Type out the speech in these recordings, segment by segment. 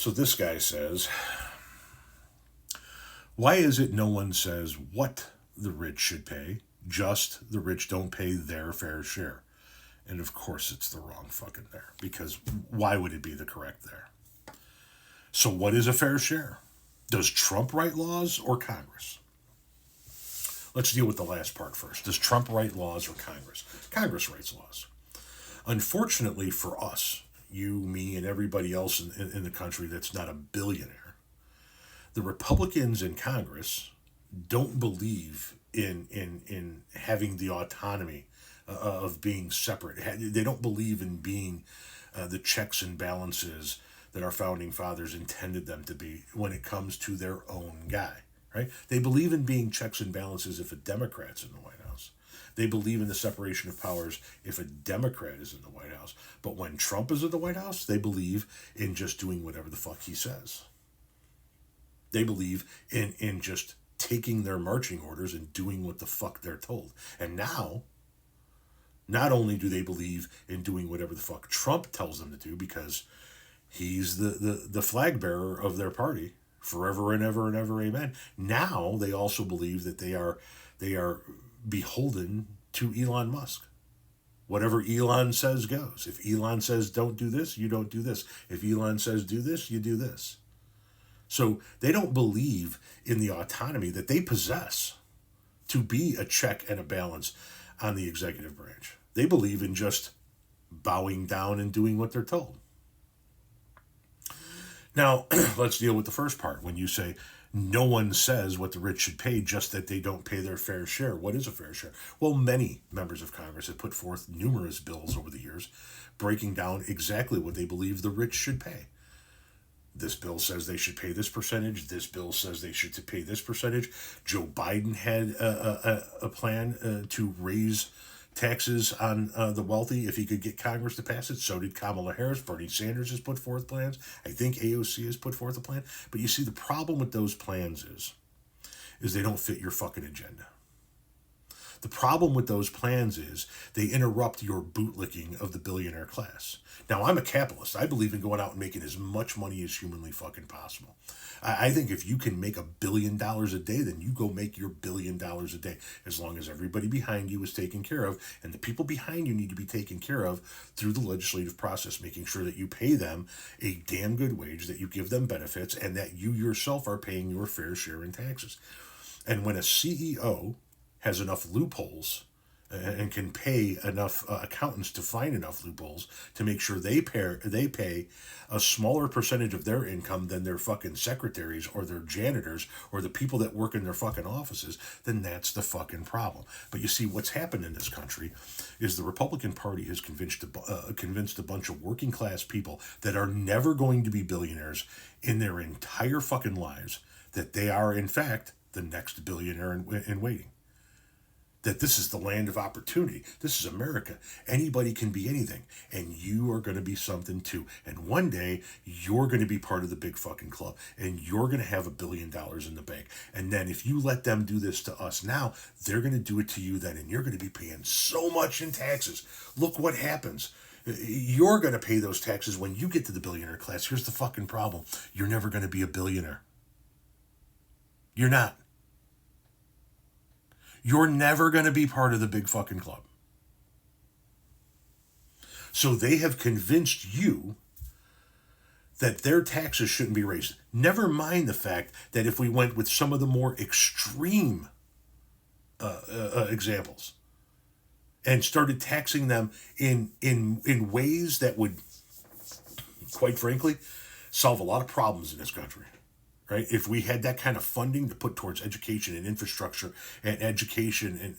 So this guy says, why is it no one says what the rich should pay, just the rich don't pay their fair share? And of course it's the wrong fucking there, because why would it be the correct there? So what is a fair share? Does Trump write laws or Congress? Let's deal with the last part first. Does Trump write laws or Congress? Congress writes laws. Unfortunately for us, you, me, and everybody else in the country that's not a billionaire, the Republicans in Congress don't believe in having the autonomy of being separate. They don't believe in being the checks and balances that our founding fathers intended them to be when it comes to their own guy, right? They believe in being checks and balances if a Democrat's in the White House. They believe in the separation of powers if a Democrat is in the White House. But when Trump is in the White House, they believe in just doing whatever the fuck he says. They believe in just taking their marching orders and doing what the fuck they're told. And now, not only do they believe in doing whatever the fuck Trump tells them to do, because he's the flag bearer of their party forever and ever and ever, amen. Now they also believe that they are beholden to Elon Musk. Whatever Elon says goes. If Elon says don't do this, you don't do this. If Elon says do this, you do this. So they don't believe in the autonomy that they possess to be a check and a balance on the executive branch. They believe in just bowing down and doing what they're told. Now, let's deal with the first part. When you say no one says what the rich should pay, just that they don't pay their fair share. What is a fair share? Well, many members of Congress have put forth numerous bills over the years breaking down exactly what they believe the rich should pay. This bill says they should pay this percentage. This bill says they should pay this percentage. Joe Biden had a plan to raise taxes on the wealthy if he could get Congress to pass it. So did Kamala Harris. Bernie Sanders has put forth plans. I think AOC has put forth a plan. But you see, the problem with those plans is they don't fit your fucking agenda. The problem with those plans is they interrupt your bootlicking of the billionaire class. Now, I'm a capitalist. I believe in going out and making as much money as humanly fucking possible. I think if you can make $1 billion a day, then you go make your $1 billion a day, as long as everybody behind you is taken care of. And the people behind you need to be taken care of through the legislative process, making sure that you pay them a damn good wage, that you give them benefits, and that you yourself are paying your fair share in taxes. And when a CEO has enough loopholes and can pay enough accountants to find enough loopholes to make sure they pay a smaller percentage of their income than their fucking secretaries or their janitors or the people that work in their fucking offices, then that's the fucking problem. But you see, what's happened in this country is the Republican Party has convinced a bunch of working class people that are never going to be billionaires in their entire fucking lives that they are, in fact, the next billionaire in waiting. That this is the land of opportunity. This is America. Anybody can be anything. And you are going to be something too. And one day, you're going to be part of the big fucking club. And you're going to have $1 billion in the bank. And then if you let them do this to us now, they're going to do it to you then. And you're going to be paying so much in taxes. Look what happens. You're going to pay those taxes when you get to the billionaire class. Here's the fucking problem. You're never going to be a billionaire. You're not. You're never going to be part of the big fucking club. So they have convinced you that their taxes shouldn't be raised. Never mind the fact that if we went with some of the more extreme examples and started taxing them in ways that would, quite frankly, solve a lot of problems in this country. Right? If we had that kind of funding to put towards education and infrastructure and education and,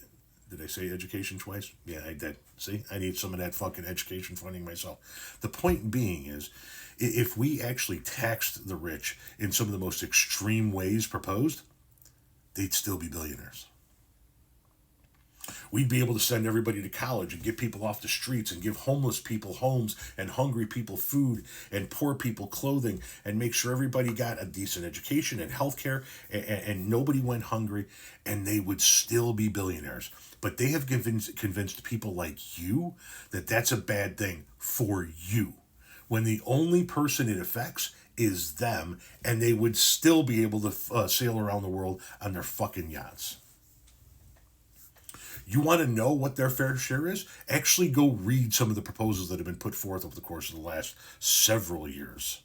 did I say education twice? Yeah, I did. See, I need some of that fucking education funding myself. The point being is, if we actually taxed the rich in some of the most extreme ways proposed, they'd still be billionaires. We'd be able to send everybody to college and get people off the streets and give homeless people homes and hungry people food and poor people clothing and make sure everybody got a decent education and healthcare and nobody went hungry, and they would still be billionaires. But they have convinced people like you that that's a bad thing for you, when the only person it affects is them, and they would still be able to sail around the world on their fucking yachts. You want to know what their fair share is? Actually, go read some of the proposals that have been put forth over the course of the last several years.